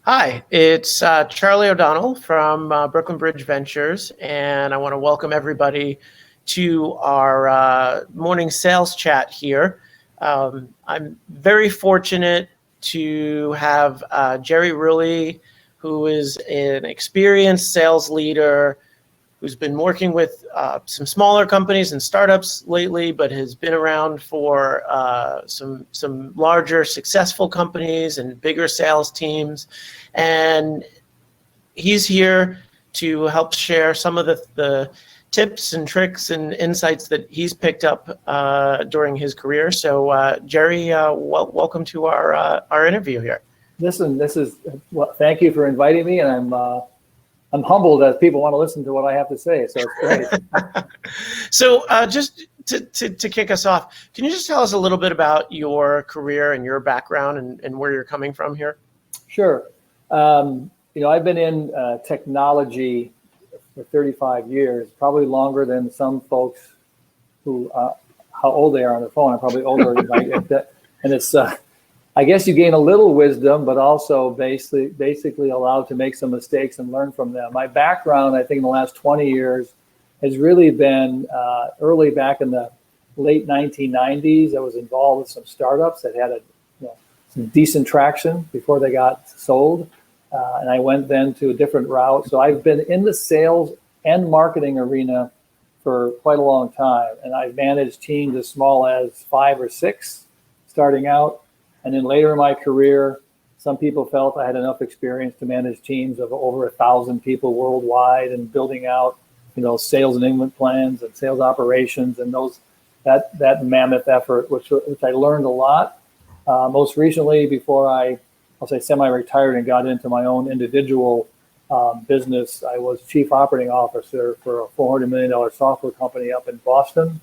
Hi, it's Charlie O'Donnell from Brooklyn Bridge Ventures, and I want to welcome everybody to our morning sales chat here. I'm very fortunate to have Jerry Rulli, who is an experienced sales leader who's been working with some smaller companies and startups lately, but has been around for some larger successful companies and bigger sales teams. And he's here to help share some of the tips and tricks and insights that he's picked up during his career. So Jerry, welcome to our interview here. Listen, thank you for inviting me, and I'm humbled that people want to listen to what I have to say. So it's great. So just to kick us off, can you just tell us a little bit about your career and your background and where you're coming from here? Sure. I've been in technology for 35 years, probably longer than some folks who, how old they are on their phone. I'm probably older than and it's, I guess you gain a little wisdom, but also basically allowed to make some mistakes and learn from them. My background, I think in the last 20 years, has really been early back in the late 1990s. I was involved with some startups that had some decent traction before they got sold. And I went then to a different route. So I've been in the sales and marketing arena for quite a long time. And I've managed teams as small as 5 or 6 starting out. And then later in my career, some people felt I had enough experience to manage teams of over 1,000 people worldwide and building out, sales enablement plans and sales operations and that mammoth effort, which I learned a lot. Most recently, before I'll say semi-retired and got into my own individual business, I was chief operating officer for a $400 million software company up in Boston,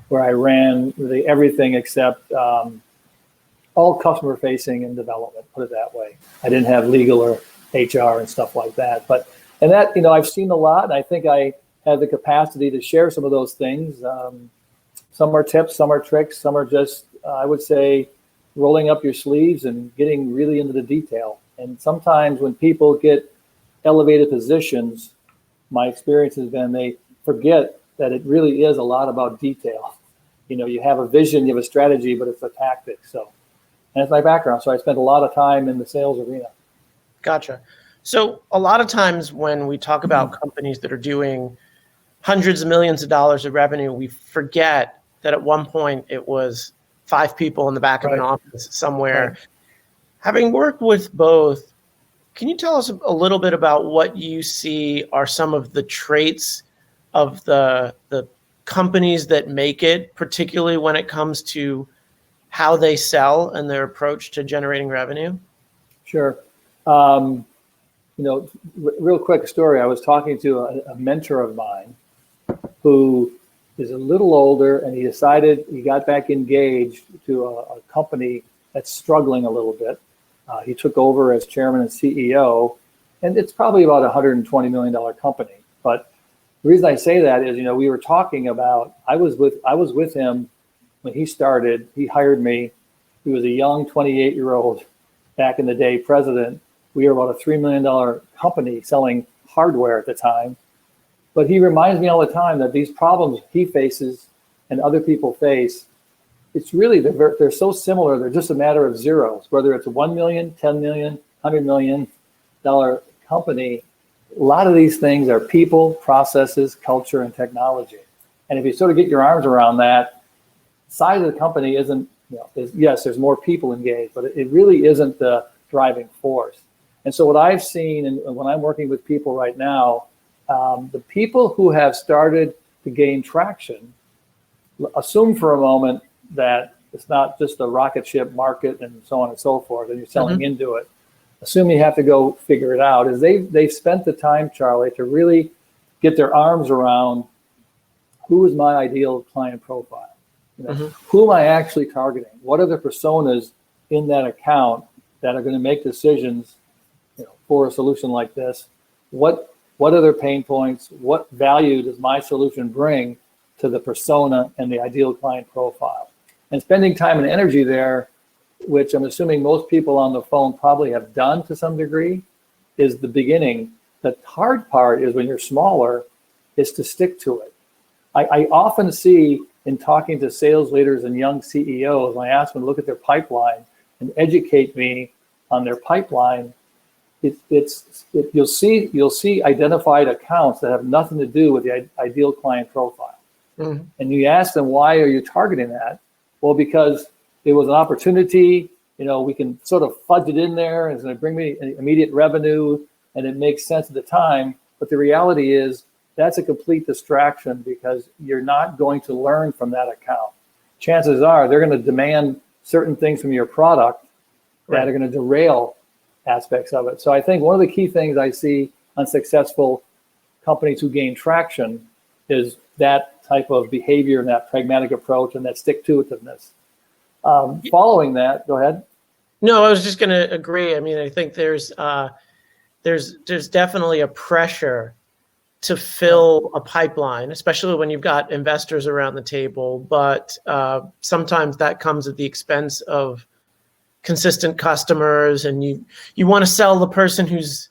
where I ran really everything except all customer facing and development, put it that way. I didn't have legal or HR and stuff like that. I've seen a lot, and I think I have the capacity to share some of those things. Some are tips, some are tricks, some are just, I would say, rolling up your sleeves and getting really into the detail. And sometimes when people get elevated positions, my experience has been they forget that it really is a lot about detail. You have a vision, you have a strategy, but it's a tactic. And it's my background. So I spent a lot of time in the sales arena. Gotcha. So a lot of times when we talk about companies that are doing hundreds of millions of dollars of revenue, we forget that at one point it was 5 people in the back of an office somewhere. Right. Having worked with both, can you tell us a little bit about what you see are some of the traits of the companies that make it, particularly when it comes to how they sell and their approach to generating revenue? Sure. Real quick story. I was talking to a mentor of mine who is a little older, and he got back engaged to a company that's struggling a little bit. He took over as chairman and CEO, and it's probably about a $120 million company. But the reason I say that is, we were talking about, I was with him when he started. He hired me. He was a young 28-year-old back in the day president. We were about a $3 million company selling hardware at the time. But he reminds me all the time that these problems he faces and other people face, it's really, they're so similar. They're just a matter of zeros, whether it's a $1 million, $10 million, $100 million company. A lot of these things are people, processes, culture, and technology. And if you sort of get your arms around that, size of the company isn't, yes, there's more people engaged, but it really isn't the driving force. And so what I've seen, and when I'm working with people right now, the people who have started to gain traction, assume for a moment that it's not just a rocket ship market and so on and so forth, and you're selling into it. Assume you have to go figure it out. Is they've spent the time, Charlie, to really get their arms around who is my ideal client profile. Who am I actually targeting? What are the personas in that account that are going to make decisions, for a solution like this? What are their pain points? What value does my solution bring to the persona and the ideal client profile? And spending time and energy there which I'm assuming most people on the phone probably have done to some degree, is the beginning. The hard part is when you're smaller, is to stick to it. I often see in talking to sales leaders and young CEOs, when I ask them to look at their pipeline and educate me on their pipeline, you'll see identified accounts that have nothing to do with the ideal client profile. Mm-hmm. And you ask them, why are you targeting that? Well, because it was an opportunity, we can sort of fudge it in there, and it's going to bring me immediate revenue, and it makes sense at the time. But the reality is that's a complete distraction, because you're not going to learn from that account. Chances are they're going to demand certain things from your product that are going to derail aspects of it. So I think one of the key things I see on successful companies who gain traction is that type of behavior and that pragmatic approach and that stick-to-itiveness. Following that, go ahead. No, I was just going to agree. I mean, I think there's definitely a pressure to fill a pipeline, especially when you've got investors around the table. But sometimes that comes at the expense of consistent customers, and you want to sell the person whose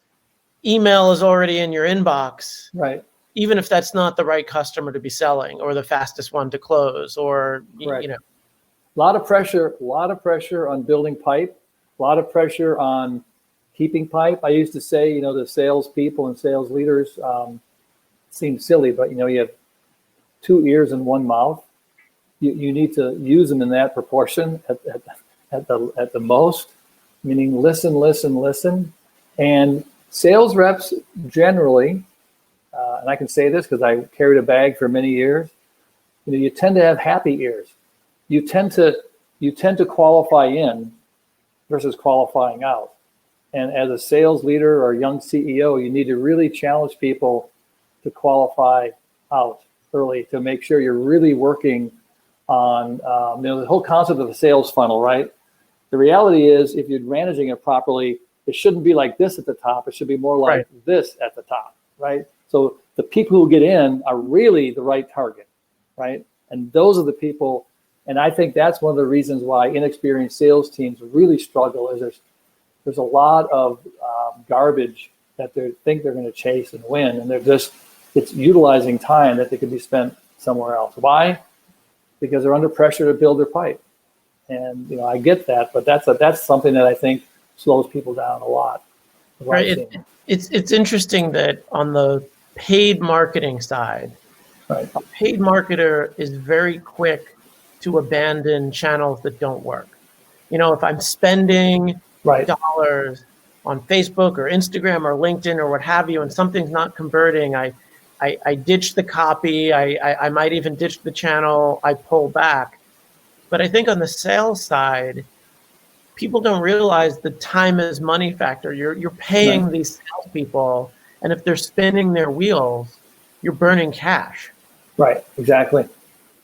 email is already in your inbox, right? Even if that's not the right customer to be selling or the fastest one to close, or right. A lot of pressure on building pipe, a lot of pressure on keeping pipe. I used to say, the salespeople and sales leaders seem silly, but you have 2 ears and 1 mouth. You need to use them in that proportion at the most, meaning listen. And sales reps generally, and I can say this because I carried a bag for many years, you tend to have happy ears. You tend to qualify in versus qualifying out. And as a sales leader or young CEO, you need to really challenge people to qualify out early, to make sure you're really working on the whole concept of a sales funnel, right? The reality is, if you're managing it properly, it shouldn't be like this at the top. It should be more like this at the top, right? So the people who get in are really the right target, right? And those are the people. And I think that's one of the reasons why inexperienced sales teams really struggle, is there's a lot of garbage that they think they're going to chase and win, and it's utilizing time that they could be spent somewhere else. Why? Because they're under pressure to build their pipe. And I get that, but that's something that I think slows people down a lot. Right. It's interesting that on the paid marketing side, a paid marketer is very quick to abandon channels that don't work. If I'm spending dollars on Facebook or Instagram or LinkedIn or what have you, and something's not converting, I ditch the copy. I might even ditch the channel. I pull back. But I think on the sales side, people don't realize the time is money factor. You're paying these salespeople, and if they're spinning their wheels, you're burning cash. Right, exactly.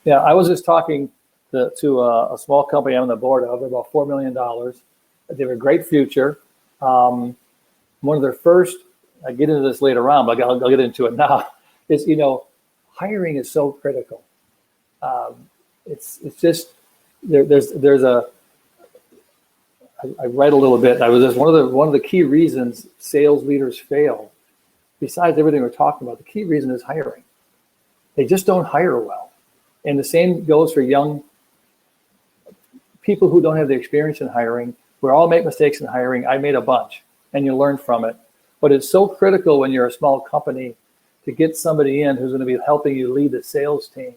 Yeah, I was just talking to a small company I'm on the board of, about $4 million. They have a great future. One of their first, I get into this later on, but I'll get into it now, is, hiring is so critical. It's just, there's a, I read a little bit. I was just one of the key reasons sales leaders fail, besides everything we're talking about, the key reason is hiring. They just don't hire well. And the same goes for young people who don't have the experience in hiring. We all make mistakes in hiring. I made a bunch, and you learn from it. But it's so critical when you're a small company to get somebody in who's going to be helping you lead the sales team,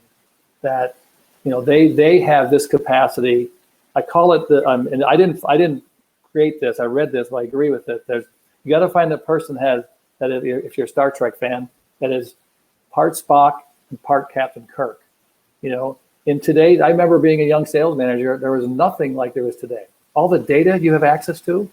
that they have this capacity. I call it and I didn't create this. I read this, but I agree with it. You got to find the person that if you're a Star Trek fan, that is part Spock and part Captain Kirk. In today, I remember being a young sales manager. There was nothing like there is today. All the data you have access to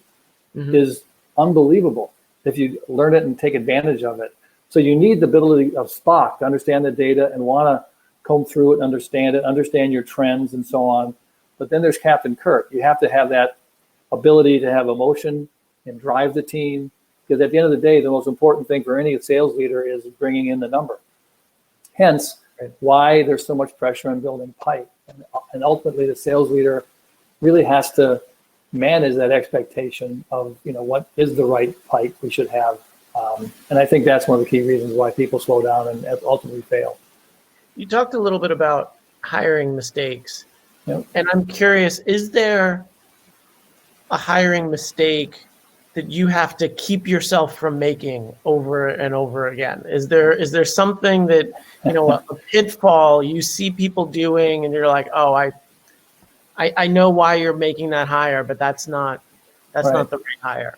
is unbelievable if you learn it and take advantage of it. So you need the ability of Spock to understand the data and want to comb through it, understand your trends and so on. But then there's Captain Kirk. You have to have that ability to have emotion and drive the team, because at the end of the day, the most important thing for any sales leader is bringing in the number. Hence, why there's so much pressure on building pipe. And ultimately, the sales leader really has to manage that expectation of, what is the right pipe we should have. And I think that's one of the key reasons why people slow down and ultimately fail. You talked a little bit about hiring mistakes. Yep. And I'm curious, is there a hiring mistake that you have to keep yourself from making over and over again? Is there something that, a pitfall you see people doing and you're like, oh, I know why you're making that hire, but that's not the right hire?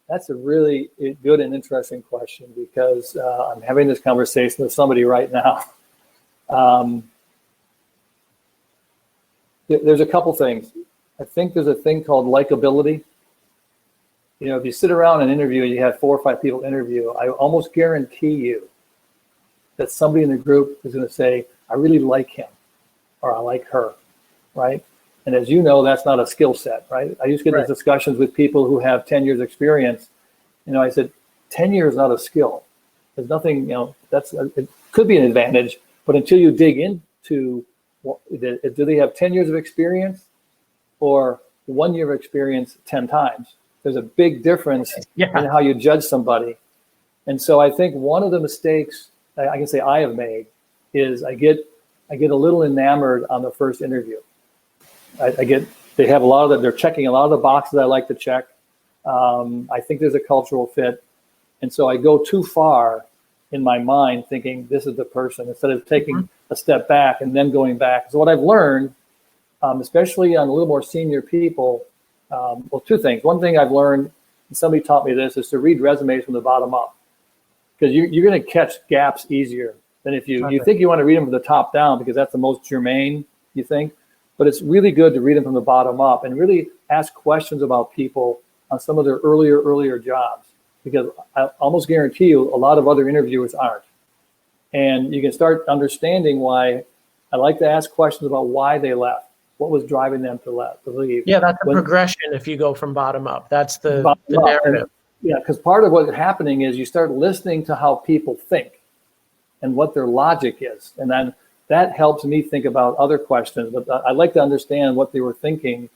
That's a really good and interesting question, because I'm having this conversation with somebody right now. There's a couple things. I think there's a thing called likability. If you sit around and interview and you have 4 or 5 people interview, I almost guarantee you that somebody in the group is going to say, I really like him, or I like her, right? And as you know, that's not a skill set, right? I used to get into discussions with people who have 10 years experience. I said, 10 years is not a skill. There's nothing, it could be an advantage, but until you dig into, do they have 10 years of experience or 1 year of experience 10 times? There's a big difference in how you judge somebody. And so I think one of the mistakes I can say I have made is I get a little enamored on the first interview. They have a lot of they're checking a lot of the boxes I like to check. I think there's a cultural fit. And so I go too far in my mind thinking this is the person, instead of taking a step back and then going back. So what I've learned, especially on a little more senior people, well, 2 things. One thing I've learned, and somebody taught me this, is to read resumes from the bottom up, because you're going to catch gaps easier than if you think you want to read them from the top down, because that's the most germane, you think. But it's really good to read them from the bottom up and really ask questions about people on some of their earlier jobs, because I almost guarantee you a lot of other interviewers aren't. And you can start understanding why. I like to ask questions about why they left. What was driving them to leave? Yeah, that's a progression if you go from bottom up. That's the narrative. Because part of what's happening is you start listening to how people think and what their logic is. And then that helps me think about other questions. But I like to understand what they were thinking.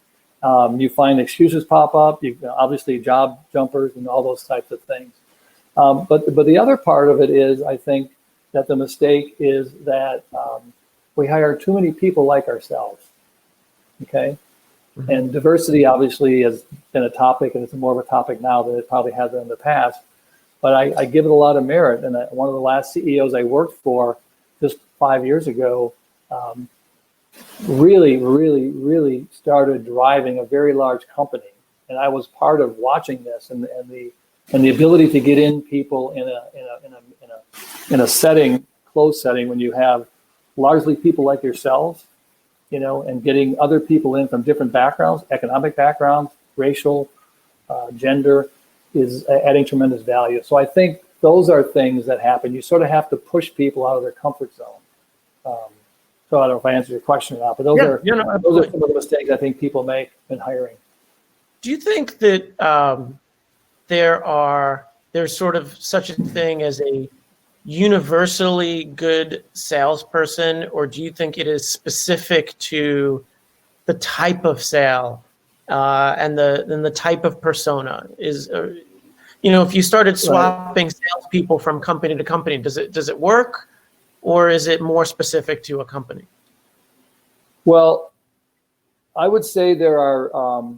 You find excuses pop up, obviously job jumpers and all those types of things. But the other part of it is, I think that the mistake is that we hire too many people like ourselves. Okay. And diversity obviously has been a topic, and it's more of a topic now than it probably has been in the past. But I give it a lot of merit. And one of the last CEOs I worked for just 5 years ago really started driving a very large company. And I was part of watching this, and the ability to get in people in a setting, closed setting, when you have largely people like yourselves, and getting other people in from different backgrounds, economic backgrounds, racial, gender, is adding tremendous value. So I think those are things that happen. You sort of have to push people out of their comfort zone. So I don't know if I answered your question or not, but those are some of the mistakes I think people make in hiring. Do you think that there's sort of such a thing as a universally good salesperson, or do you think it is specific to the type of sale and the type of persona? Is if you started swapping salespeople from company to company, does it work, or is it more specific to a company? Well, I would say there are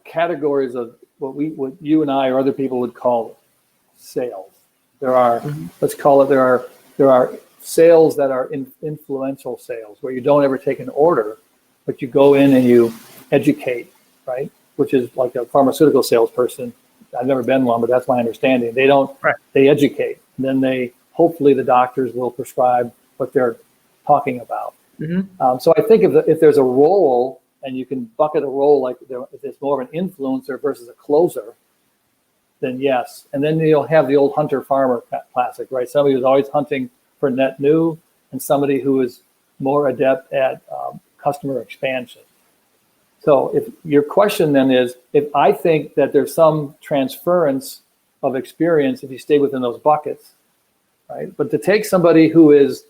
categories of what you and I or other people would call sales. There are, let's call it, there are sales that are influential sales, where you don't ever take an order, but you go in and you educate, right? Which is like a pharmaceutical salesperson. I've never been one, but that's my understanding. They educate, and then hopefully the doctors will prescribe what they're talking about. So I think if there's a role, and you can bucket a role like if it's more of an influencer versus a closer, then yes. And then you'll have the old hunter-farmer classic, right? Somebody who's always hunting for net new, and somebody who is more adept at customer expansion. So if your question then is, if I think that there's some transference of experience if you stay within those buckets, right? But to take somebody who is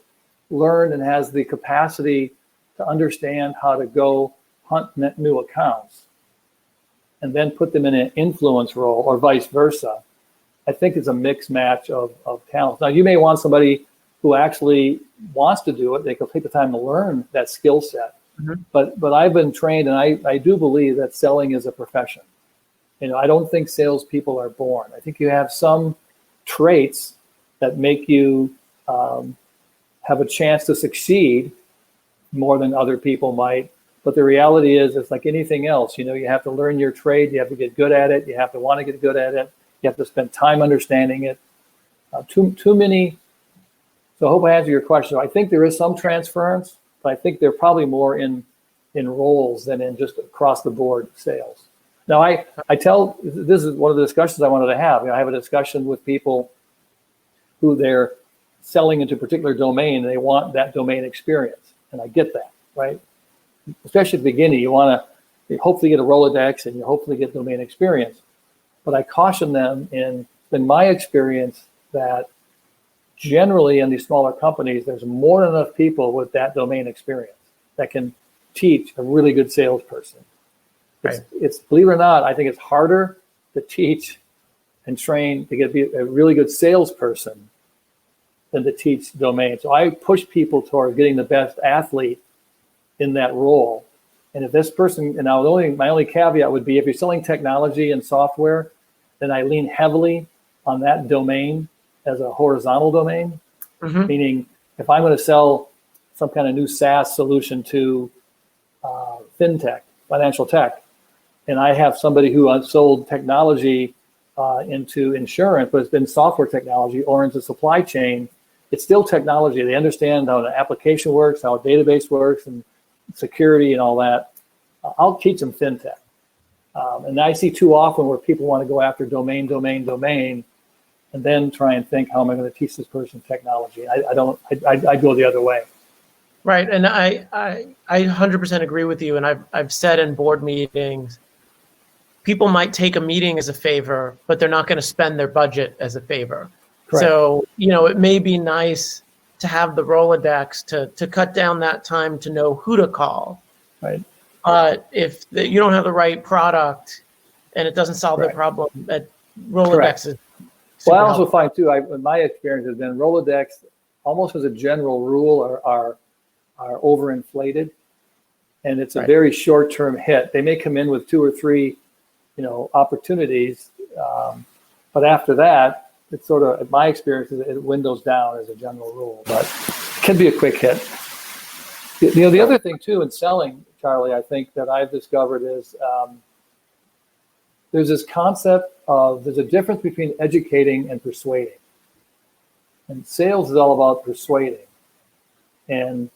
learned and has the capacity to understand how to go hunt new accounts and then put them in an influence role or vice versa, I think it's a mixed match of talents. Now, you may want somebody who actually wants to do it. They can take the time to learn that skill set. Mm-hmm. But I've been trained, and I do believe that selling is a profession. I don't think salespeople are born. I think you have some traits that make you have a chance to succeed more than other people might. But the reality is, it's like anything else. You have to learn your trade. You have to get good at it. You have to want to get good at it. You have to spend time understanding it. Too many. So I hope I answer your question. I think there is some transference, but I think they're probably more in roles than in just across the board sales. Now, this is one of the discussions I wanted to have. I have a discussion with people who they're selling into a particular domain, and they want that domain experience. And I get that, right? Especially at the beginning, you want to hopefully get a Rolodex and you hopefully get domain experience. But I caution them in my experience that generally in these smaller companies, there's more than enough people with that domain experience that can teach a really good salesperson. Right. It's believe it or not, I think it's harder to teach and train to be a really good salesperson than to teach domain. So I push people toward getting the best athlete in that role. And if this person, and now my only caveat would be if you're selling technology and software, then I lean heavily on that domain as a horizontal domain. Mm-hmm. Meaning if I'm going to sell some kind of new SaaS solution to fintech, financial tech, and I have somebody who sold technology into insurance, but it's been software technology or into supply chain, it's still technology. They understand how the application works, how a database works, and security and all that. I'll teach them fintech. And I see too often where people want to go after domain, and then try and think, how am I going to teach this person technology? I go the other way. Right, and I 100% agree with you. And I've said in board meetings, people might take a meeting as a favor, but they're not going to spend their budget as a favor. Correct. So, it may be nice to have the Rolodex to cut down that time to know who to call. Right. If you don't have the right product and it doesn't solve the problem, that Rolodex is well, I also find too, my experience has been Rolodex, almost as a general rule, are overinflated, and it's a very short-term hit. They may come in with 2 or 3, opportunities, but after that, it's sort of, my experience is it windows down as a general rule, but it can be a quick hit. The other thing too in selling, Charlie, I think that I've discovered is there's this concept of, there's a difference between educating and persuading. And sales is all about persuading. And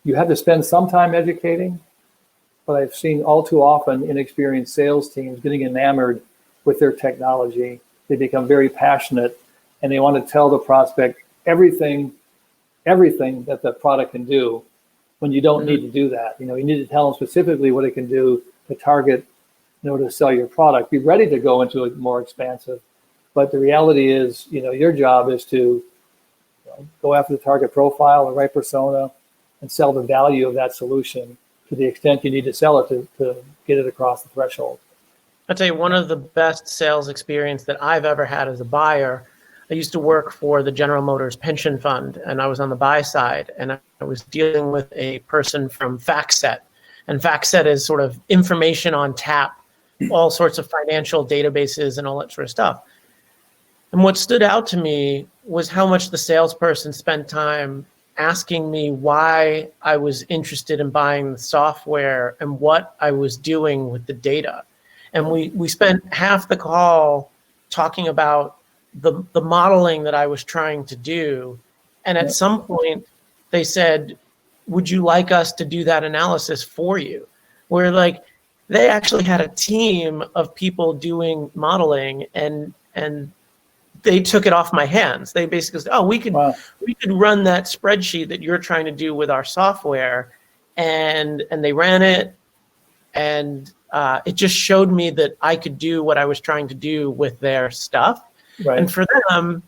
you have to spend some time educating, but I've seen all too often inexperienced sales teams getting enamored with their technology. They become very passionate and they want to tell the prospect everything that the product can do, when you don't need to do that. You need to tell them specifically what it can do to target, to sell your product. Be ready to go into a more expansive, but the reality is, your job is to go after the target profile, the right persona, and sell the value of that solution to the extent you need to sell it to get it across the threshold. I'll tell you, one of the best sales experience that I've ever had as a buyer, I used to work for the General Motors pension fund, and I was on the buy side, and I was dealing with a person from FactSet. And FactSet is sort of information on tap, all sorts of financial databases and all that sort of stuff. And what stood out to me was how much the salesperson spent time asking me why I was interested in buying the software and what I was doing with the data. And we spent half the call talking about the modeling that I was trying to do. And at some point they said, would you like us to do that analysis for you? Where they actually had a team of people doing modeling and they took it off my hands. They basically said, we could run that spreadsheet that you're trying to do with our software. And they ran it, and it just showed me that I could do what I was trying to do with their stuff. Right. And for them,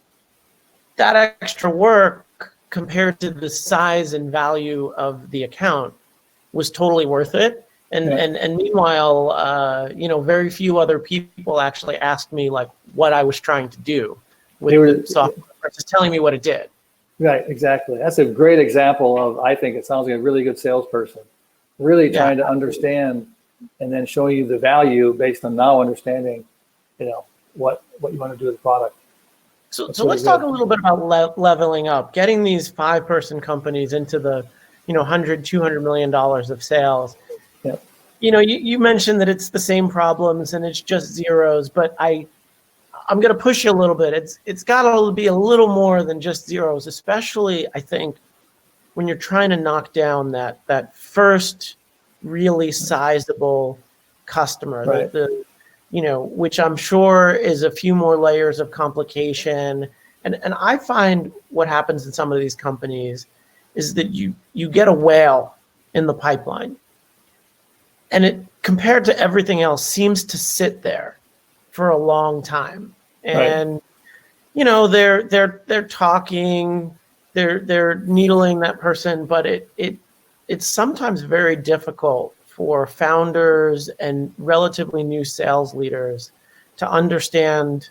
that extra work compared to the size and value of the account was totally worth it. And meanwhile, very few other people actually asked me like what I was trying to do with the software versus telling me what it did. Right, exactly. That's a great example of, I think it sounds like a really good salesperson, really trying to understand and then showing you the value based on now understanding, what you want to do with the product. So let's talk a little bit about leveling up, getting these 5-person companies into the, $100-200 million of sales. Yeah. You mentioned that it's the same problems and it's just zeros, but I'm going to push you a little bit. It's got to be a little more than just zeros, especially I think when you're trying to knock down that first really sizable customer, right. Which I'm sure is a few more layers of complication. And I find what happens in some of these companies is that you get a whale in the pipeline, and it, compared to everything else, seems to sit there for a long time. And they're talking, they're needling that person, but it's sometimes very difficult for founders and relatively new sales leaders to understand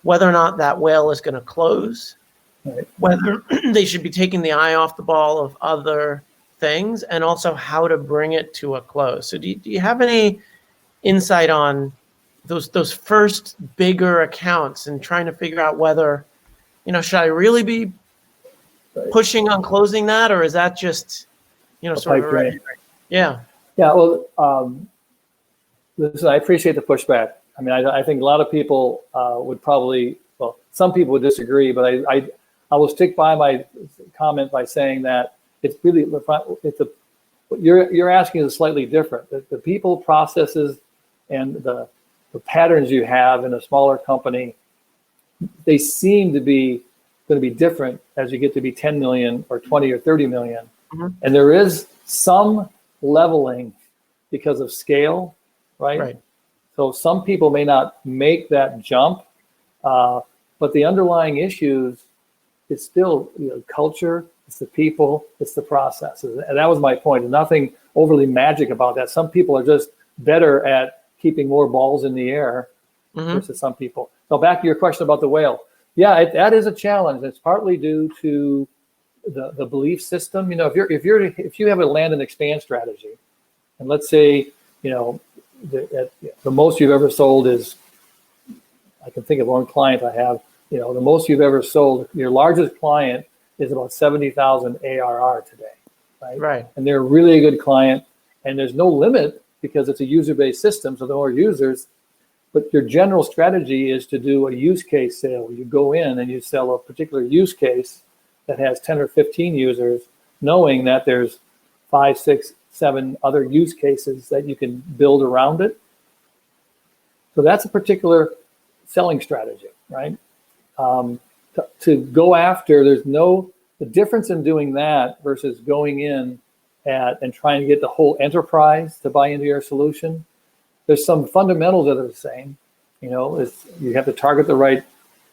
whether or not that whale is going to close, whether they should be taking the eye off the ball of other things, and also how to bring it to a close. So do you have any insight on those first bigger accounts and trying to figure out whether, should I really be pushing on closing that, or is that just, sort of Yeah. Yeah. Well, listen, I appreciate the pushback. I mean, I think a lot of people would probably, some people would disagree, but I will stick by my comment by saying that it's really, what you're asking is slightly different. The people, processes, and the patterns you have in a smaller company, they seem to be going to be different as you get to be 10 million or 20 or 30 million. Mm-hmm. And there is some leveling because of scale, right? So some people may not make that jump, but the underlying issues, it's still culture, it's the people, it's the processes. And that was my point. Nothing overly magic about that. Some people are just better at keeping more balls in the air versus some people. So back to your question about the whale. Yeah, that is a challenge. It's partly due to the belief system. If you have a land and expand strategy, and let's say the most you've ever sold is, I can think of one client I have. The most you've ever sold, your largest client is about 70,000 ARR today, right? Right. And they're really a good client, and there's no limit because it's a user-based system, so the more users. But your general strategy is to do a use case sale. You go in and you sell a particular use case that has 10 or 15 users, knowing that there's 5, 6, 7 other use cases that you can build around it. So that's a particular selling strategy, right? To go after, the difference in doing that versus going in and trying to get the whole enterprise to buy into your solution. There's some fundamentals that are the same. You have to target the right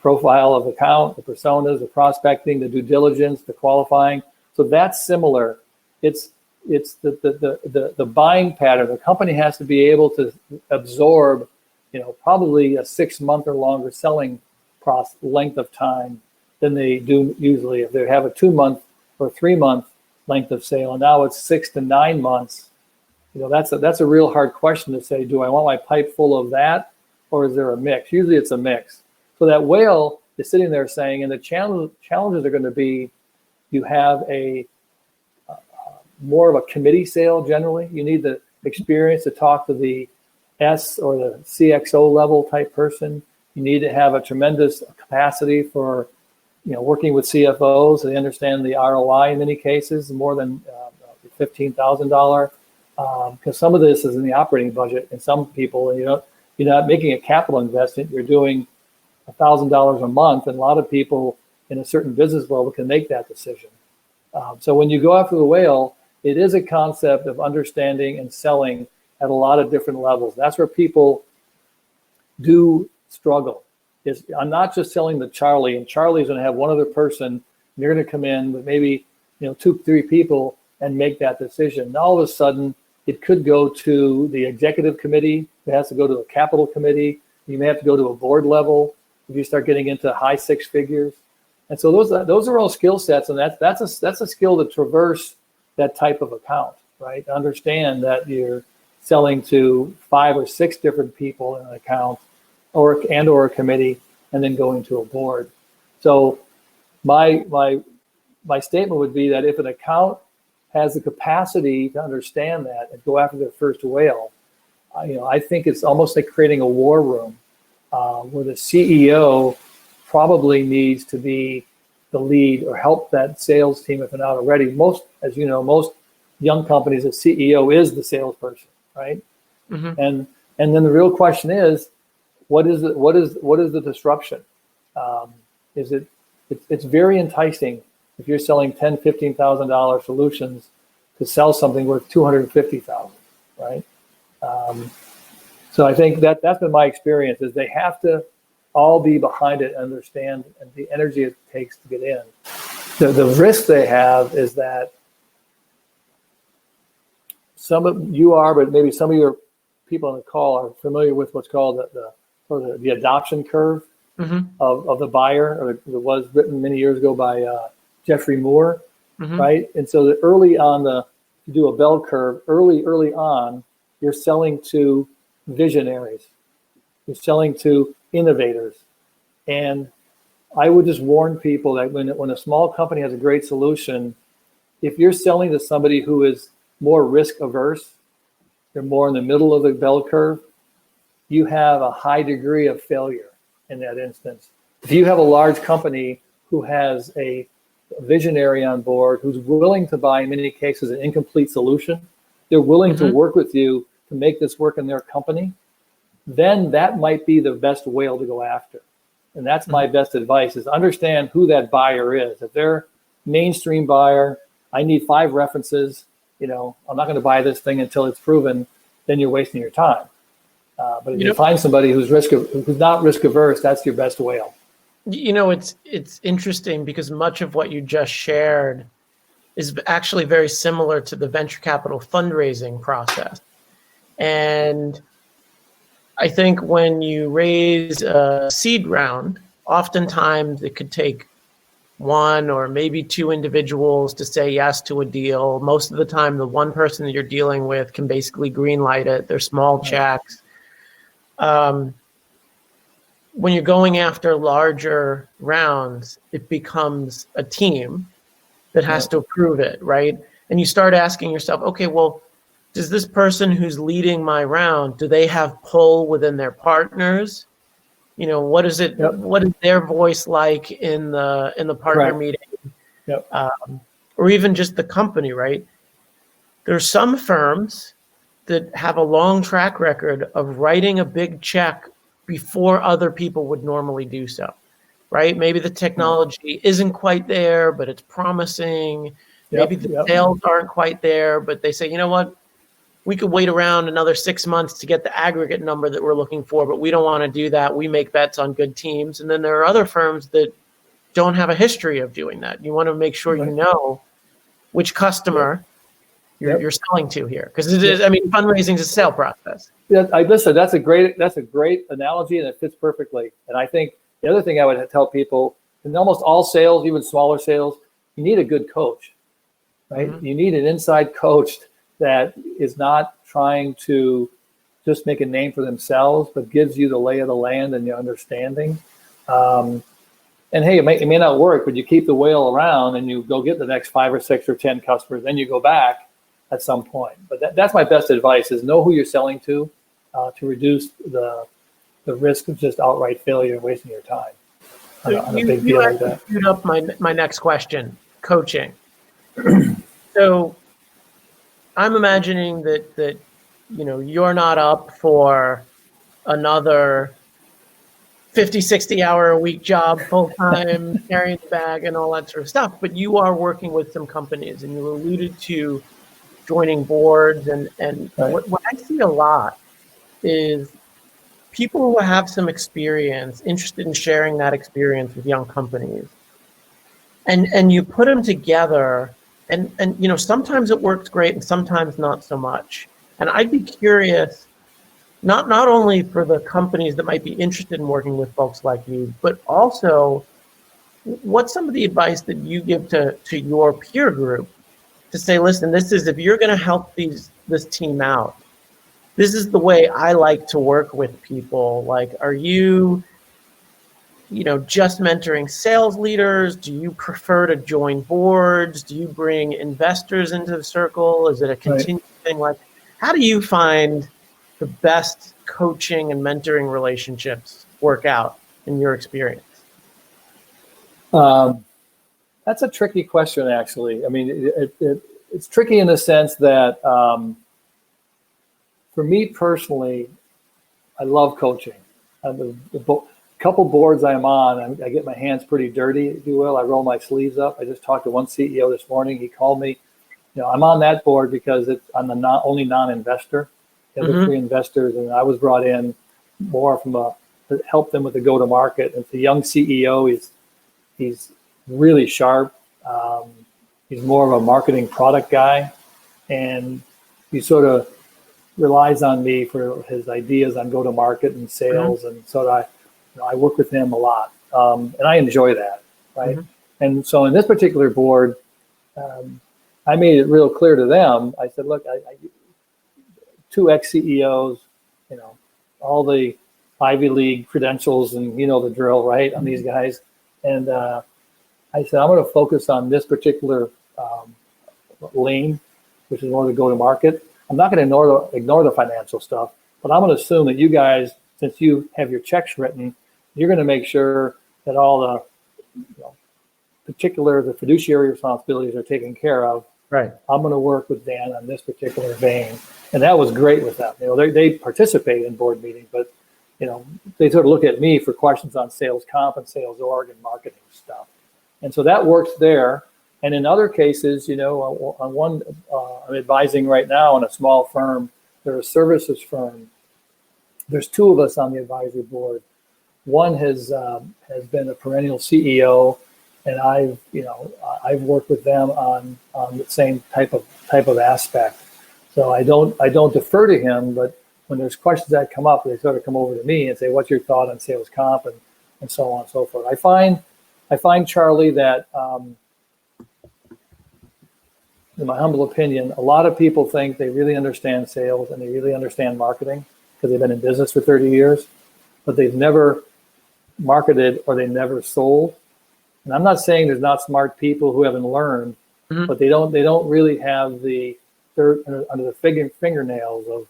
profile of account, the personas, the prospecting, the due diligence, the qualifying. So that's similar. It's the buying pattern. The company has to be able to absorb, probably a 6-month or longer selling length of time than they do usually. If they have a 2-month or 3-month length of sale, and now it's 6 to 9 months, that's a real hard question to say, do I want my pipe full of that, or is there a mix? Usually it's a mix. So that whale is sitting there saying, and the challenges are going to be, you have a more of a committee sale generally. You need the experience to talk to the S or the CXO level type person. You need to have a tremendous capacity for, working with CFOs. So they understand the ROI in many cases, more than $15,000. Because some of this is in the operating budget, and some people, you're not making a capital investment. You're doing $1,000 a month, and a lot of people in a certain business level can make that decision. So when you go after the whale, it is a concept of understanding and selling at a lot of different levels. That's where people do struggle. I'm not just selling the Charlie, and Charlie's going to have one other person, and you're going to come in with maybe 2-3 people and make that decision. Now, all of a sudden, it could go to the executive committee. It has to go to a capital committee. You may have to go to a board level if you start getting into high six figures. And so those are all skill sets, and that's a skill to traverse that type of account, right? Understand that you're selling to 5 or 6 different people in an account, or a committee, and then going to a board. So my statement would be that if an account has the capacity to understand that and go after their first whale, I think it's almost like creating a war room where the CEO probably needs to be the lead or help that sales team if they're not already. Most, as you know, most young companies, the CEO is the salesperson, right? Mm-hmm. And then the real question is, what is the disruption? It's very enticing if you're selling $10,000, $15,000 solutions to sell something worth $250,000, right? So I think that's been my experience, is they have to all be behind it and understand and the energy it takes to get in. The risk they have is that some of you are, but maybe some of your people on the call are familiar with what's called the adoption curve mm-hmm. of the buyer, or it was written many years ago by Jeffrey Moore, mm-hmm. right? And so early on, you do a bell curve, early on, you're selling to visionaries. You're selling to innovators. And I would just warn people that when a small company has a great solution, if you're selling to somebody who is more risk averse, you're more in the middle of the bell curve, you have a high degree of failure in that instance. If you have a large company who has a visionary on board, who's willing to buy, in many cases, an incomplete solution, they're willing mm-hmm. to work with you to make this work in their company, then that might be the best whale to go after. And that's mm-hmm. my best advice, is understand who that buyer is. If they're mainstream buyer, I need 5 references, I'm not going to buy this thing until it's proven, then you're wasting your time. But if you find somebody who's not risk averse, that's your best whale. It's interesting because much of what you just shared is actually very similar to the venture capital fundraising process. And I think when you raise a seed round, oftentimes it could take 1 or maybe 2 individuals to say yes to a deal. Most of the time, the one person that you're dealing with can basically green light it. They're small checks. When you're going after larger rounds, it becomes a team that has to approve it, right? And you start asking yourself, okay, well, does this person who's leading my round, do they have pull within their partners? What is it? Yep. What is their voice like in the partner meeting? Yep. Or even just the company, right? There's some firms that have a long track record of writing a big check before other people would normally do so, right? Maybe the technology isn't quite there, but it's promising. Maybe the sales aren't quite there, but they say, you know what? We could wait around another 6 months to get the aggregate number that we're looking for, but we don't want to do that. We make bets on good teams. And then there are other firms that don't have a history of doing that. You want to make sure you know which customer you're selling to here. Because it is, fundraising is a sale process. Yeah, listen, that's a great analogy, and it fits perfectly. And I think the other thing I would tell people, in almost all sales, even smaller sales, you need a good coach, right? Mm-hmm. You need an inside coach that is not trying to just make a name for themselves, but gives you the lay of the land and your understanding. And hey, it may not work, but you keep the whale around and you go get the next 5 or 6 or 10 customers, then you go back at some point. But that's my best advice, is know who you're selling to reduce the risk of just outright failure and wasting your time on a big deal like that. You queued up my next question, coaching. So I'm imagining that you're not up for another 50, 60 hour a week job full time, carrying the bag and all that sort of stuff, but you are working with some companies, and you alluded to joining boards, and what I see a lot is people who have some experience interested in sharing that experience with young companies, and you put them together And sometimes it works great and sometimes not so much. And I'd be curious, not only for the companies that might be interested in working with folks like you, but also what's some of the advice that you give to your peer group to say, listen, this is, if you're going to help this team out, this is the way I like to work with people. Like, are you just mentoring sales leaders? Do you prefer to join boards? Do you bring investors into the circle? Is it a continuing thing? Like, how do you find the best coaching and mentoring relationships work out in your experience? That's a tricky question, actually. I mean, it's tricky in the sense that for me personally, I love coaching. The couple boards I'm on, I get my hands pretty dirty, if you will. I roll my sleeves up. I just talked to one CEO this morning. He called me. I'm on that board because I'm the only non-investor. The other three investors, and I was brought in more to help them with the go-to-market. And it's a young CEO. He's really sharp. He's more of a marketing product guy, and he sort of relies on me for his ideas on go-to-market and sales. And so I work with him a lot, and I enjoy that, right? And so in this particular board, I made it real clear to them. I said, look, two ex-CEOs, all the Ivy League credentials, and the drill, right, on these guys. And I said, I'm going to focus on this particular lane, which is more the go-to-market. I'm not going to ignore the financial stuff, but I'm going to assume that you guys, since you have your checks written, you're going to make sure that all the the fiduciary responsibilities are taken care of. Right. I'm going to work with Dan on this particular vein. And that was great with them. They participate in board meetings, but they sort of look at me for questions on sales comp and sales org and marketing stuff. And so that works there. And in other cases, on one, I'm advising right now on a small firm. They're a services firm. There's two of us on the advisory board. One has been a perennial CEO, and I've worked with them on the same type of aspect. So I don't defer to him, but when there's questions that come up, they sort of come over to me and say, "What's your thought on sales comp?" and so on and so forth. I find, Charlie, that in my humble opinion, a lot of people think they really understand sales and they really understand marketing because they've been in business for 30 years, but they've never marketed or they never sold. And I'm not saying there's not smart people who haven't learned, but they don't really have the dirt under the fingernails of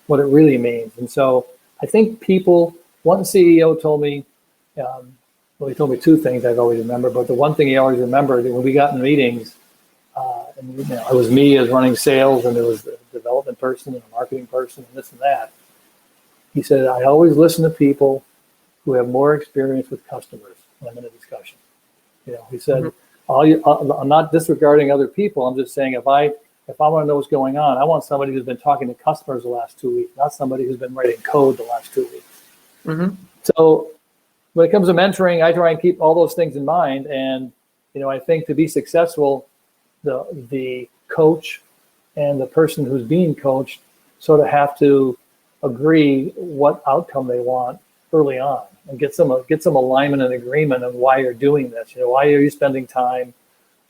what it really means. And so I think one CEO told me, he told me two things I've always remembered, but the one thing he always remembered when we got in meetings, and it was me as running sales, and there was a development person and a marketing person and this and that. He said, I always listen to people who have more experience with customers when I'm in a discussion. He said, I'm not disregarding other people. I'm just saying if I want to know what's going on, I want somebody who's been talking to customers the last 2 weeks, not somebody who's been writing code the last 2 weeks. So when it comes to mentoring, I try and keep all those things in mind. And, I think to be successful, the coach and the person who's being coached sort of have to agree what outcome they want early on and get some alignment and agreement of why you're doing this. Why are you spending time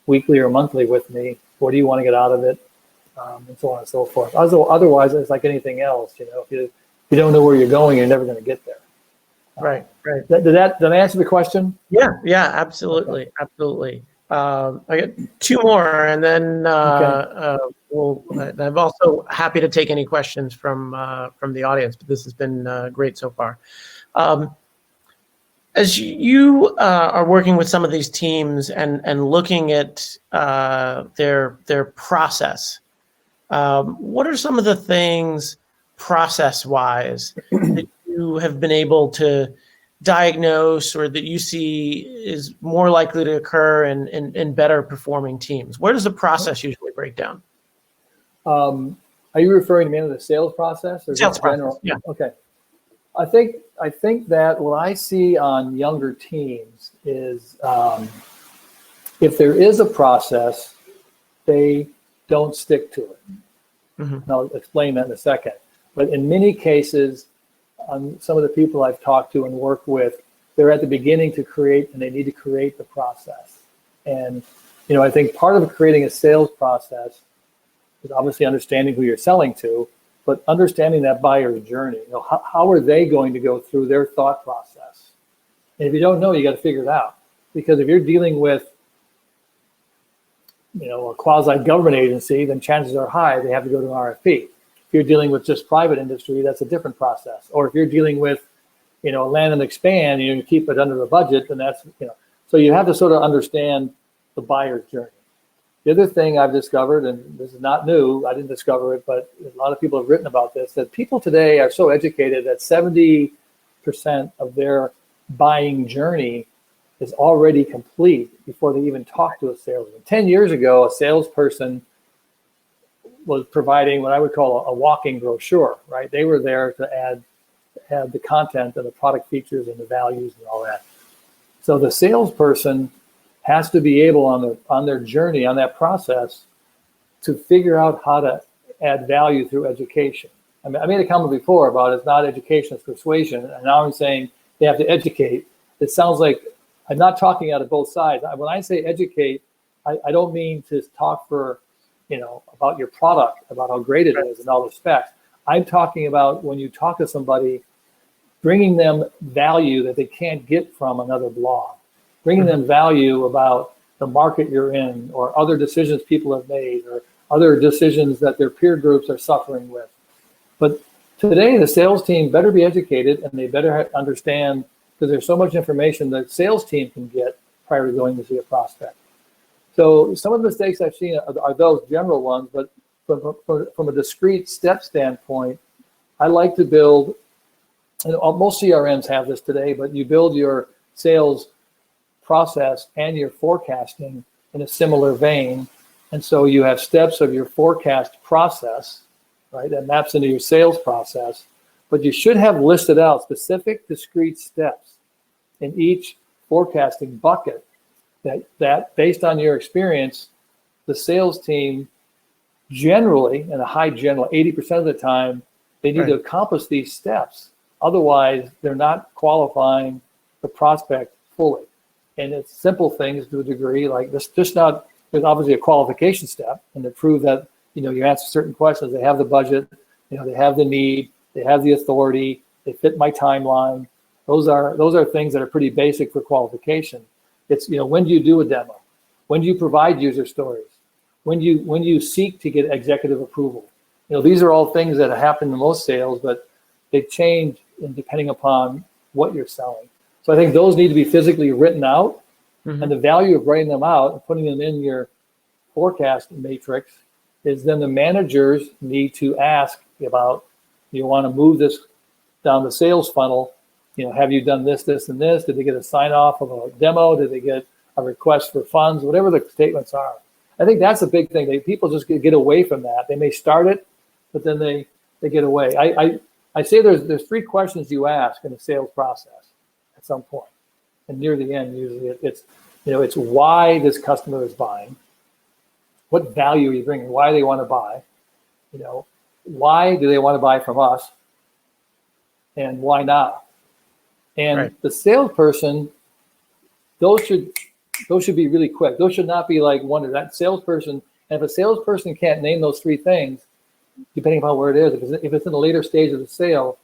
weekly or monthly with me? What do you want to get out of it? And so on and so forth. Otherwise, it's like anything else. If you don't know where you're going, you're never going to get there. Right. Did that answer the question? Yeah, absolutely. Okay. Absolutely. I got two more, and then I'm also happy to take any questions from the audience, but this has been great so far. As you are working with some of these teams and looking at their process, what are some of the things process-wise that you have been able to diagnose or that you see is more likely to occur in better performing teams? Where does the process usually break down? Are you referring to me to the sales process or sales process? General? Yeah. Okay. I think that what I see on younger teams is if there is a process, they don't stick to it. And I'll explain that in a second. But in many cases, some of the people I've talked to and worked with, they're at the beginning to create, and they need to create the process. And, I think part of creating a sales process is obviously understanding who you're selling to, but understanding that buyer's journey. How are they going to go through their thought process? And if you don't know, you got to figure it out. Because if you're dealing with, a quasi-government agency, then chances are high they have to go to an RFP. If you're dealing with just private industry, that's a different process. Or if you're dealing with, land and expand, you keep it under the budget, then that's, so you have to sort of understand the buyer's journey. The other thing I've discovered, and this is not new, I didn't discover it, but a lot of people have written about this, that people today are so educated that 70% of their buying journey is already complete before they even talk to a salesman. 10 years ago, a salesperson was providing what I would call a walking brochure, right? They were there to add the content and the product features and the values and all that. So the salesperson has to be able on their journey, on that process, to figure out how to add value through education. I made a comment before about it's not education, it's persuasion. And now I'm saying they have to educate. It sounds like I'm not talking out of both sides. When I say educate, I don't mean to talk for, about your product, about how great it is and all the specs. I'm talking about when you talk to somebody, bringing them value that they can't get from another blog, bringing them value about the market you're in or other decisions people have made or other decisions that their peer groups are suffering with. But today, the sales team better be educated and they better understand, because there's so much information that sales team can get prior to going to see a prospect. So some of the mistakes I've seen are those general ones, but from a discrete step standpoint, I like to build, and most CRMs have this today, but you build your sales process and your forecasting in a similar vein. And so you have steps of your forecast process, right, that maps into your sales process, but you should have listed out specific discrete steps in each forecasting bucket that based on your experience, the sales team generally, in a high general, 80% of the time, they need to accomplish these steps. Otherwise, they're not qualifying the prospect fully. And it's simple things to a degree, like this, there's obviously a qualification step, and to prove that, you answer certain questions, they have the budget, they have the need, they have the authority, they fit my timeline. Those are things that are pretty basic for qualification. It's, when do you do a demo? When do you provide user stories? When you seek to get executive approval? These are all things that happen in most sales, but they change depending upon what you're selling. So I think those need to be physically written out, and the value of writing them out and putting them in your forecast matrix is then the managers need to ask about, you want to move this down the sales funnel, have you done this, this, and this? Did they get a sign off of a demo? Did they get a request for funds? Whatever the statements are. I think that's a big thing. People just get away from that. They may start it, but then they get away. I say there's three questions you ask in the sales process at some point. And near the end, usually it's why this customer is buying, what value are you bringing, why they want to buy, why do they want to buy from us, and why now? And the salesperson, those should be really quick. Those should not be like one of that salesperson. And if a salesperson can't name those three things, depending upon where it is, if it's in the later stage of the sale,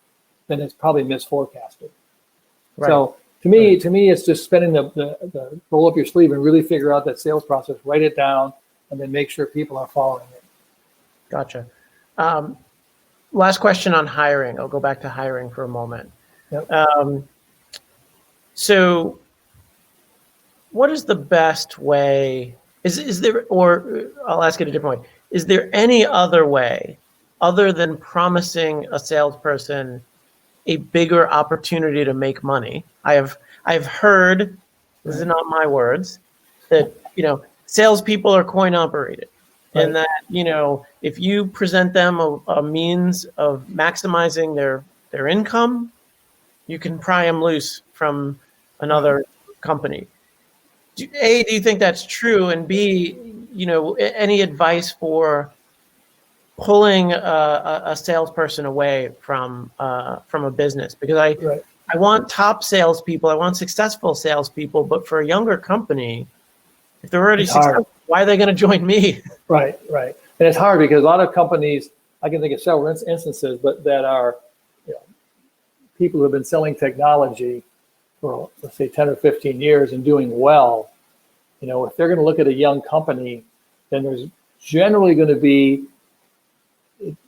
then it's probably misforecasted. So to me, it's just spending the roll up your sleeve and really figure out that sales process, write it down, and then make sure people are following it. Gotcha. Last question on hiring. I'll go back to hiring for a moment. Yep. So what is the best way? Is there, or I'll ask it a different way. Is there any other way other than promising a salesperson a bigger opportunity to make money? I've heard, this is not my words, that salespeople are coin operated, and that if you present them a means of maximizing their income, you can pry them loose from another company. A, do you think that's true? And B, any advice for pulling a salesperson away from a business? Because I want top salespeople, I want successful salespeople, but for a younger company, if they're already successful, why are they going to join me? Right. And it's hard because a lot of companies, I can think of several instances, but that are people who have been selling technology for, let's say, 10 or 15 years and doing well. If they're going to look at a young company, then there's generally going to be,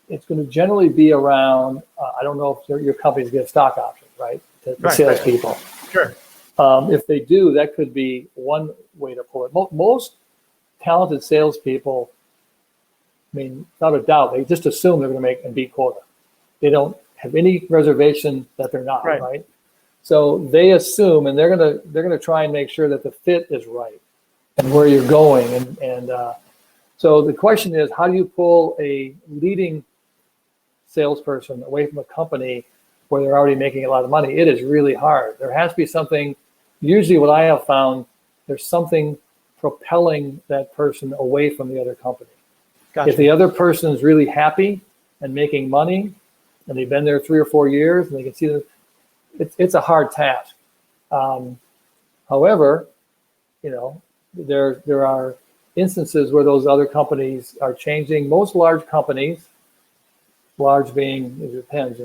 it's going to generally be around, I don't know if your company's going to have stock options, right? To salespeople. Sure. If they do, that could be one way to pull it. Most talented salespeople, I mean, without a doubt, they just assume they're going to make and beat quota. They don't have any reservation that they're not, right? So they assume, and they're gonna try and make sure that the fit is right and where you're going. And so the question is, how do you pull a leading salesperson away from a company where they're already making a lot of money? It is really hard. There has to be something. Usually, what I have found, there's something propelling that person away from the other company. Gotcha. If the other person is really happy and making money, and they've been there 3 or 4 years, and they can see that it's a hard task. However, there are instances where those other companies are changing. Most large companies, large being, it depends.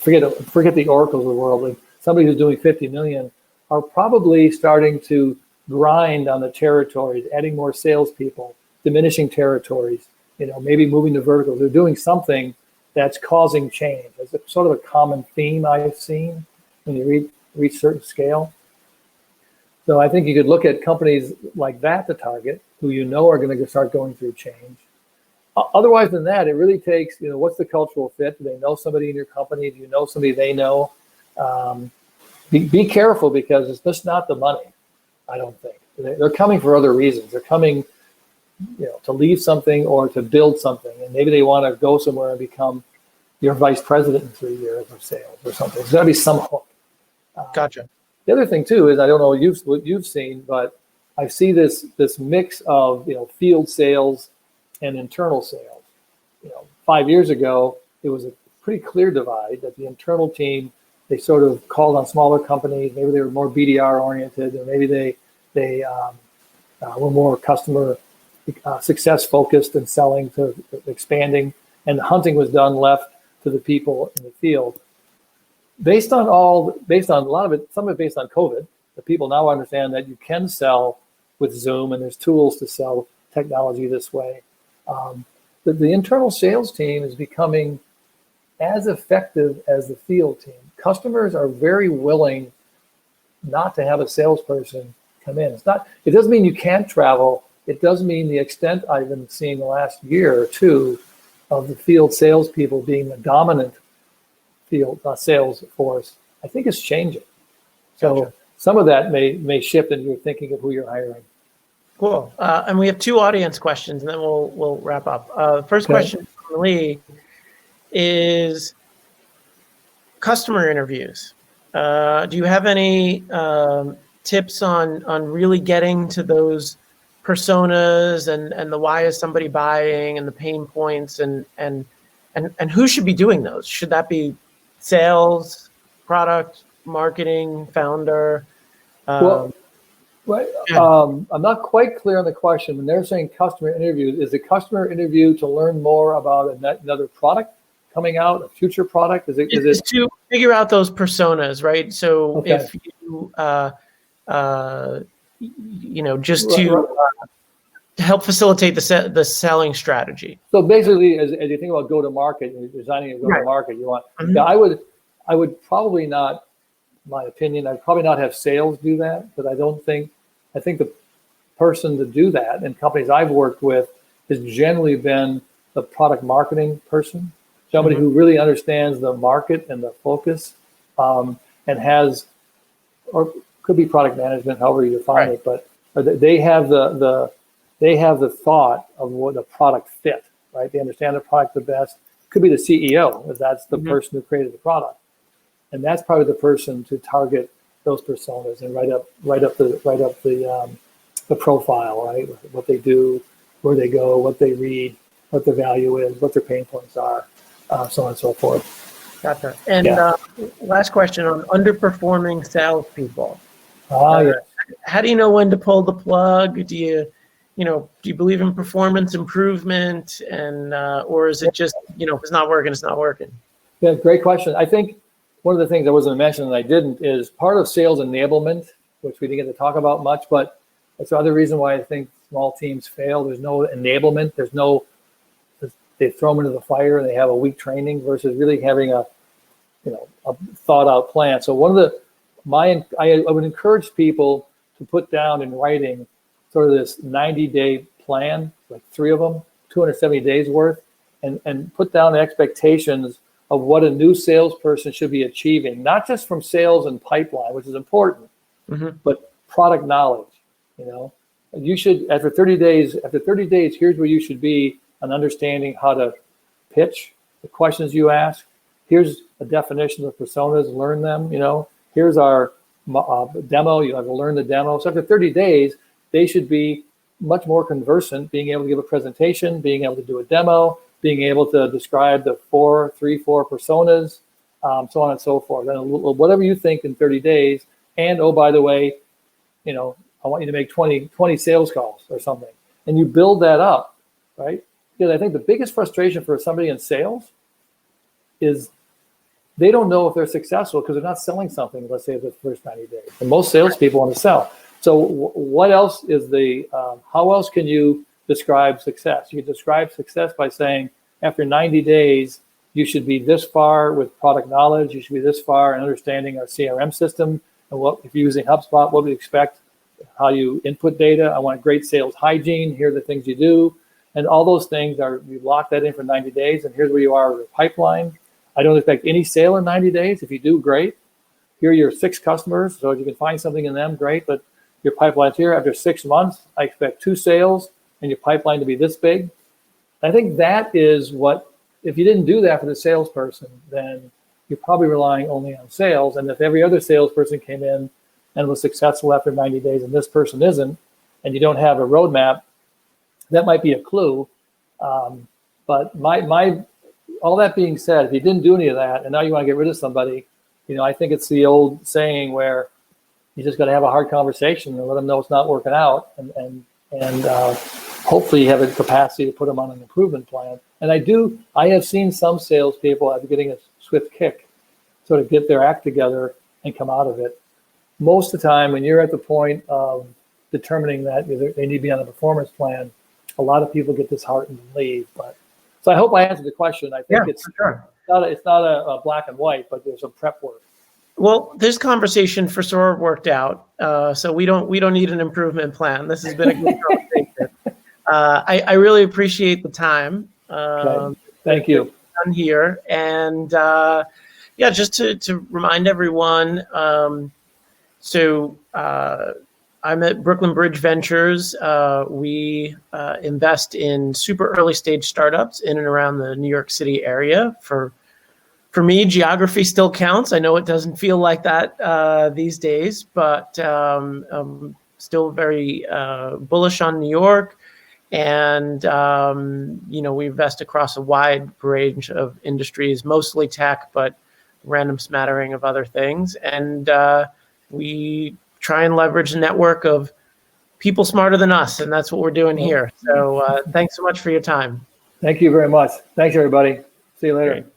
Forget the Oracles of the world. Like somebody who's doing 50 million are probably starting to grind on the territories, adding more salespeople, diminishing territories. Maybe moving to verticals. They're doing something that's causing change. It's sort of a common theme I've seen when you reach certain scale. So I think you could look at companies like that to target, who are going to start going through change. Otherwise than that, it really takes, what's the cultural fit? Do they know somebody in your company? Do you know somebody they know? Be careful, because it's just not the money, I don't think. They're coming for other reasons. They're coming to leave something or to build something, and maybe they want to go somewhere and become your vice president in 3 years of sales or something. There's got to be some hook. Gotcha. The other thing too is, I don't know what you've seen, but I see this mix of field sales and internal sales. 5 years ago, it was a pretty clear divide that the internal team, they sort of called on smaller companies. Maybe they were more BDR oriented, or maybe they were more customer success focused and selling to expanding, and the hunting was done left to the people in the field. Based on a lot of it, some of it based on COVID, the people now understand that you can sell with Zoom, and there's tools to sell technology this way. The internal sales team is becoming as effective as the field team. Customers are very willing not to have a salesperson come in. It doesn't mean you can't travel. It does mean the extent I've been seeing the last year or two of the field salespeople being the dominant field sales force, I think is changing. So gotcha. Some of that may shift in your thinking of who you're hiring. Cool. And we have 2 audience questions, and then we'll wrap up. First question from Lee is customer interviews. Do you have any tips on really getting to those personas and the why is somebody buying and the pain points and who should be doing those? Should that be sales, product, marketing, founder? I'm not quite clear on the question. When they're saying customer interview, is the customer interview to learn more about another product coming out, a future product? Is it to figure out those personas, right? So if you just to help facilitate the selling strategy. So basically, as you think about go-to-market, you're designing a go-to-market, you want. Mm-hmm. Yeah, I would probably not, my opinion, I'd probably not have sales do that, because I think the person to do that in companies I've worked with has generally been the product marketing person, somebody who really understands the market and the focus, and has, or could be product management, however you define it, but they have the thought of what the product fit, right? They understand the product the best. Could be the CEO, if that's the person who created the product. And that's probably the person to target those personas and write up the profile, right? What they do, where they go, what they read, what the value is, what their pain points are, so on and so forth. Gotcha. And last question on underperforming salespeople. Yes. How do you know when to pull the plug? Do you believe in performance improvement, and or is it just, if it's not working, it's not working? Yeah, great question. I think one of the things I wasn't mentioning and I didn't is part of sales enablement, which we didn't get to talk about much, but that's the other reason why I think small teams fail. There's no enablement. They throw them into the fire and they have a weak training versus really having a thought out plan. So I would encourage people to put down in writing sort of this 90-day plan, like 3 of them, 270 days worth, and put down expectations of what a new salesperson should be achieving, not just from sales and pipeline, which is important, but product knowledge. You should, after 30 days, here's where you should be on understanding how to pitch, the questions you ask. Here's a definition of personas, learn them. Here's our demo. You have to learn the demo. So after 30 days, they should be much more conversant, being able to give a presentation, being able to do a demo, being able to describe the 4 personas, so on and so forth. And whatever you think in 30 days. And, oh, by the way, I want you to make 20 sales calls or something. And you build that up, right? Because I think the biggest frustration for somebody in sales is they don't know if they're successful because they're not selling something, let's say, the first 90 days. And most salespeople want to sell. So what else is how else can you describe success? You can describe success by saying, after 90 days, you should be this far with product knowledge. You should be this far in understanding our CRM system. And if you're using HubSpot, what we expect, how you input data. I want great sales hygiene. Here are the things you do. And all those things you lock that in for 90 days. And here's where you are with your pipeline. I don't expect any sale in 90 days. If you do, great. Here are your 6 customers. So if you can find something in them, great. But your pipeline's here. After 6 months, I expect 2 sales and your pipeline to be this big. I think that is if you didn't do that for the salesperson, then you're probably relying only on sales. And if every other salesperson came in and was successful after 90 days and this person isn't, and you don't have a roadmap, that might be a clue. But all that being said, if you didn't do any of that and now you want to get rid of somebody, I think it's the old saying where you just got to have a hard conversation and let them know it's not working out, and hopefully you have a capacity to put them on an improvement plan. And I have seen some salespeople after getting a swift kick sort of get their act together and come out of it. Most of the time, when you're at the point of determining that they need to be on a performance plan, a lot of people get disheartened and leave. So I hope I answered the question. I think it's not a black and white, but there's some prep work. Well, this conversation for sure worked out. So we don't need an improvement plan. This has been a good conversation. I really appreciate the time. Thank you. Done here, and just to remind everyone. I'm at Brooklyn Bridge Ventures. We invest in super early stage startups in and around the New York City area. For me, geography still counts. I know it doesn't feel like that these days, but I'm still very bullish on New York. And, we invest across a wide range of industries, mostly tech, but random smattering of other things. And we try and leverage a network of people smarter than us, and that's what we're doing here. So thanks so much for your time. Thank you very much. Thanks, everybody. See you later. Great.